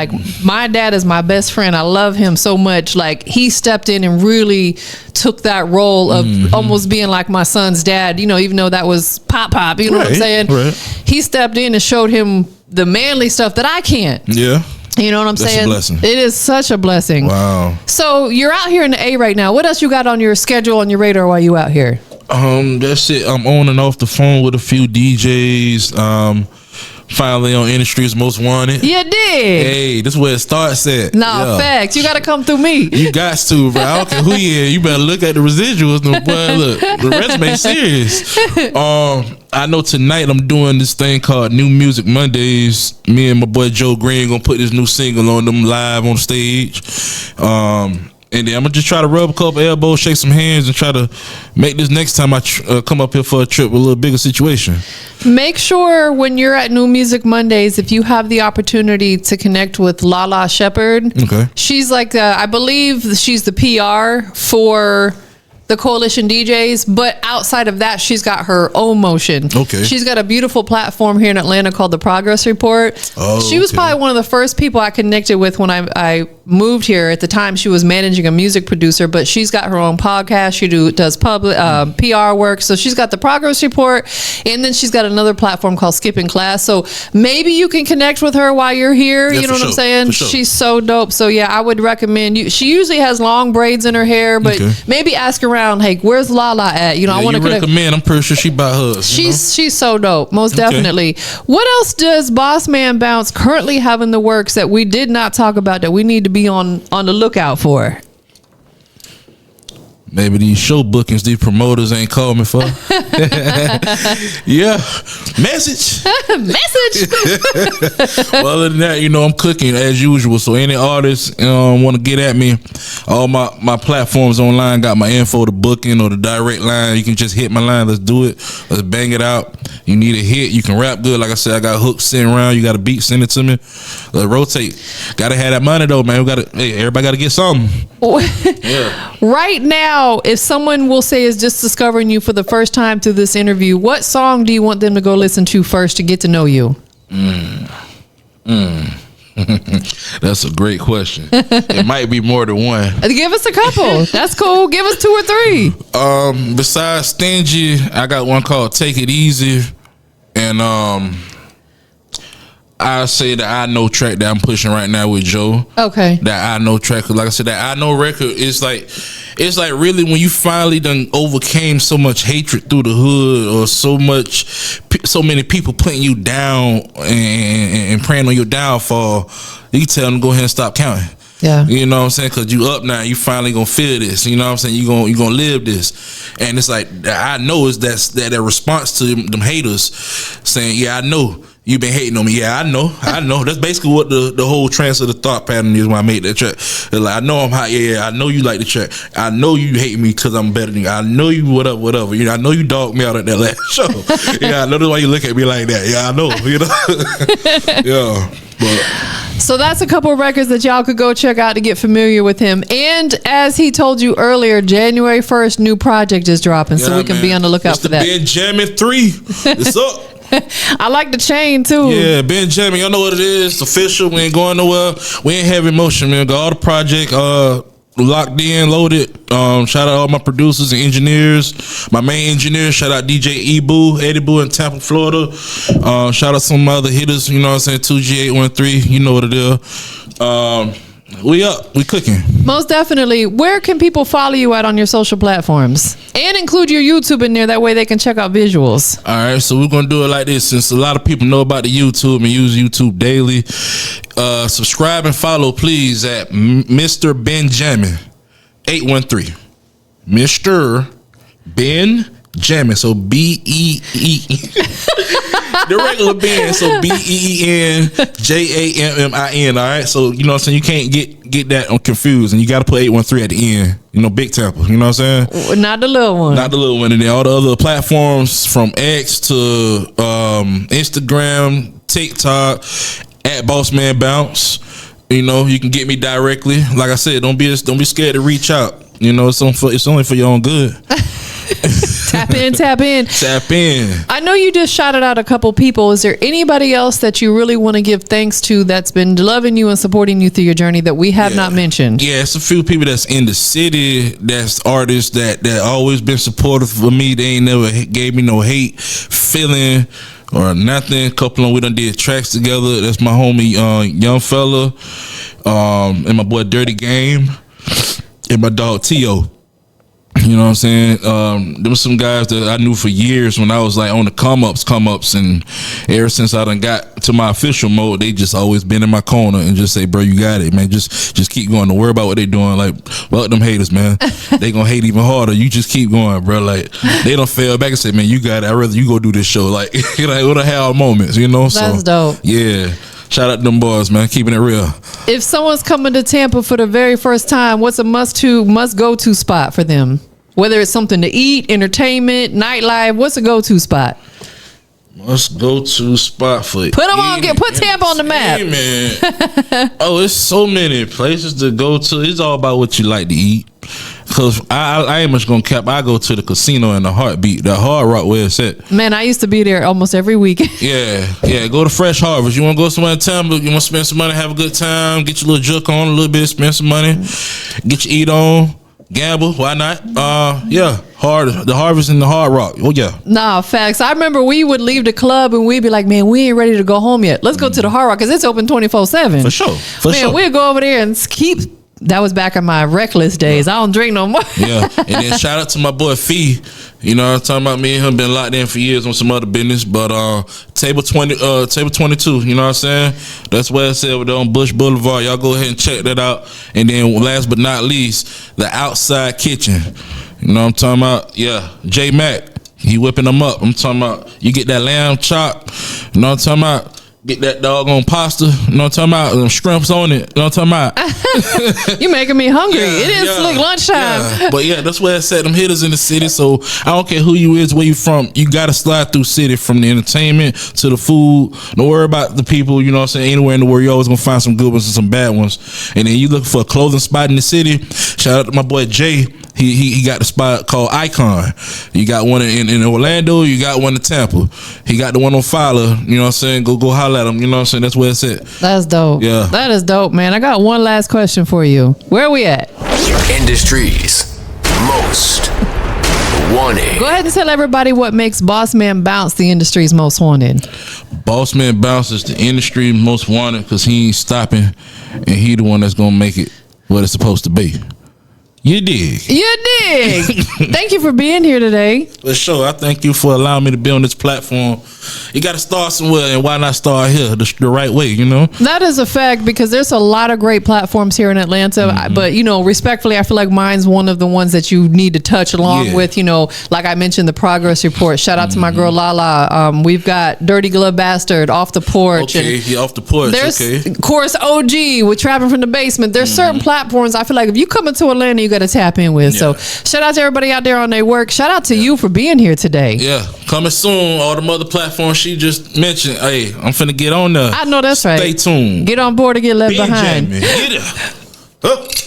is my best friend. I love him so much. Like, he stepped in and really took that role of almost being like my son's dad, even though that was pop, you know what I'm saying? Right. He stepped in and showed him the manly stuff that I can't. Yeah. You know what I'm saying? That's a blessing. It is such a blessing. Wow. So you're out here in the A right now. What else you got on your schedule, on your radar while you out here? That's it. I'm on and off the phone with a few DJs. Finally on Industry's Most Wanted. You did. Hey, this is where it starts at. Nah, facts. You got to come through me. You got to, bro. I don't care who you is. You better look at the residuals. No, boy, look, the resume serious. I know tonight I'm doing this thing called New Music Mondays. Me and my boy Joe Green gonna put this new single on them live on stage. And then I'm gonna just try to rub a couple elbows, shake some hands, and try to make this next time I come up here for a trip a little bigger situation. Make sure when you're at New Music Mondays, if you have the opportunity to connect with Lala Shepherd. Okay. She's like, I believe she's the PR for the Coalition DJs, but outside of that, she's got her own motion. Okay. She's got a beautiful platform here in Atlanta called the Progress Report. She was probably one of the first people I connected with when I moved here. At the time, she was managing a music producer, but she's got her own podcast. She does public PR work. So she's got the Progress Report, and then she's got another platform called Skipping Class. So maybe you can connect with her while you're here. Yeah, you know what I'm saying? For sure. She's so dope. So yeah, I would recommend you. She usually has long braids in her hair, but maybe ask around, hey, where's Lala at? You know, I want to recommend. I'm pretty sure she by hers. She's so dope, most definitely. What else does Bossman Bounce currently have in the works that we did not talk about that we need to be on the lookout for? Maybe these show bookings, these promoters ain't called me for. Yeah. Message. Well, other than that, you know, I'm cooking as usual. So any artists want to get at me, all my platforms online got my info, the booking or the direct line. You can just hit my line. Let's do it. Let's bang it out. You need a hit. You can rap good. Like I said, I got hooks sitting around. You got a beat, send it to me. Let's rotate. Gotta have that money though, man. Everybody gotta get something. Yeah. Right now, if someone will say is just discovering you for the first time through this interview, what song do you want them to go listen to first to get to know you? That's a great question. It might be more than one. Give us a couple. That's cool. Give us 2 or 3. Besides Stingy, I got one called Take It Easy, and I say the I Know track that I'm pushing right now with Joe. Okay. That I Know track, 'cause like I said, that I Know record is like, it's like really when you finally done overcame so much hatred through the hood, or so many people putting you down and praying on your downfall, you tell them to go ahead and stop counting. Yeah. You know what I'm saying? Because you up now, you finally gonna feel this. You know what I'm saying? You gonna live this. And it's like, I know is that response to them haters saying, yeah, I know you been hating on me. Yeah, I know. That's basically what the whole trance of the thought pattern is when I made that track. It's like, I know I'm hot. Yeah, I know you like the track. I know you hate me because I'm better than you. I know you whatever. You know, I know you dogged me out at that last show. Yeah, I know that's why you look at me like that. Yeah, I know. You know. Yeah, but. So that's a couple of records that y'all could go check out to get familiar with him. And as he told you earlier, January 1st, new project is dropping, so we can be on the lookout for that. Benjamin 3. It's up. I like the chain too. Yeah, Benjamin, y'all know what it is. It's official. We ain't going nowhere. We ain't having motion, man. Got all the project locked in, loaded. Shout out all my producers and engineers. My main engineer, shout out DJ Eddie Boo in Tampa, Florida. Shout out some other hitters, you know what I'm saying, 2G813, you know what it is. We up, we cooking. Most definitely. Where can people follow you at on your social platforms? And include your YouTube in there, that way they can check out visuals. All right, so we're gonna do it like this. Since a lot of people know about the YouTube and use YouTube daily, subscribe and follow please at Mr. Benjamin 813. Mr. Benjamin, so BEE. The regular Ben, so BEENJAMMIN. All right, so you know what I'm saying, you can't get that confused, and you got to put 813 at the end. You know, Big Tampa. You know what I'm saying? Not the little one. Not the little one. And then all the other platforms from X to Instagram, TikTok, at Bossman Bounce. You know, you can get me directly. Like I said, don't be scared to reach out. You know, it's only for your own good. Tap in. Tap in. I know you just shouted out a couple people. Is there anybody else that you really want to give thanks to that's been loving you and supporting you through your journey that we have not mentioned? Yeah, it's a few people that's in the city, that's artists that always been supportive for me. They ain't never gave me no hate feeling or nothing. A couple of them we done did tracks together. That's my homie Young Fella, and my boy Dirty Game, and my dog T.O. You know what I'm saying? There was some guys that I knew for years when I was like on the come ups, and ever since I done got to my official mode, they just always been in my corner and just say, bro, you got it, man. Just keep going. Don't worry about what they doing. Like, fuck them haters, man. They gonna hate even harder. You just keep going, bro. Like, they don't fail back and say, man, you got it. I'd rather you go do this show. Like, you know, what a hell moments, you know? That's dope. Yeah. Shout out to them boys, man. Keeping it real. If someone's coming to Tampa for the very first time, what's a must go to spot for them? Whether it's something to eat, entertainment, nightlife, what's a go to spot? Must go to spot for Put them on. Put Tampa on the map. Man. Oh, it's so many places to go to. It's all about what you like to eat. Cause I ain't much gonna cap. I go to the casino in the Heartbeat, the Hard Rock where it's at. Man, I used to be there almost every weekend. Yeah. Go to Fresh Harvest. You want to go somewhere in Tampa? You want to spend some money, have a good time, get your little jerk on a little bit, spend some money, get your eat on, gamble. Why not? The Harvest and the Hard Rock. Oh yeah. Nah, facts. I remember we would leave the club and we'd be like, man, we ain't ready to go home yet. Let's go to the Hard Rock because it's open 24/7. For sure. Man, we'd go over there and keep. That was back in my reckless days. I don't drink no more. Yeah, and then shout out to my boy Fee. You know, I'm talking about me and him been locked in for years on some other business. But table 22. You know what I'm saying? That's where it's at over there on Bush Boulevard. Y'all go ahead and check that out. And then last but not least, the Outside Kitchen. You know what I'm talking about? Yeah, J Mac. He whipping them up. I'm talking about you get that lamb chop. You know what I'm talking about? Get that doggone pasta. You know what I'm talking about? Them shrimps on it. You know what I'm talking about? You making me hungry. It is like lunchtime. Yeah. But yeah, that's where it's at. Them hitters in the city. So I don't care who you is, where you from. You got to slide through city from the entertainment to the food. Don't worry about the people. You know what I'm saying? Anywhere in the world, you always going to find some good ones and some bad ones. And then you looking for a clothing spot in the city. Shout out to my boy Jay. He got the spot called Icon. You got one in Orlando. You got one in Tampa. He got the one on Fowler. You know what I'm saying? Go holler at him. You know what I'm saying? That's where it's at. That's dope. Yeah. That is dope, man. I got one last question for you. Where are we at? Industry's most wanted. Go ahead and tell everybody what makes Bossman Bounce the industry's most wanted. Bossman Bounce is the industry most wanted because he ain't stopping, and he the one that's gonna make it what it's supposed to be. You dig. Thank you for being here today. For sure. I thank you for allowing me to be on this platform. You got to start somewhere, and why not start here the right way, you know? That is a fact because there's a lot of great platforms here in Atlanta. Mm-hmm. But, you know, respectfully, I feel like mine's one of the ones that you need to touch along with, you know, like I mentioned, the Progress Report. Shout out to my girl Lala. We've got Dirty Glove Bastard, Off the Porch. Okay, Off the Porch. There's, of course, OG with Trapping from the Basement. There's certain platforms I feel like if you come into Atlanta, you got to tap in with. So shout out to everybody out there on their work. Shout out to you for being here today. Yeah, coming soon. All the other platforms she just mentioned. Hey, I'm finna get on there. I know that's right. Stay tuned. Get on board or get left behind. Get it.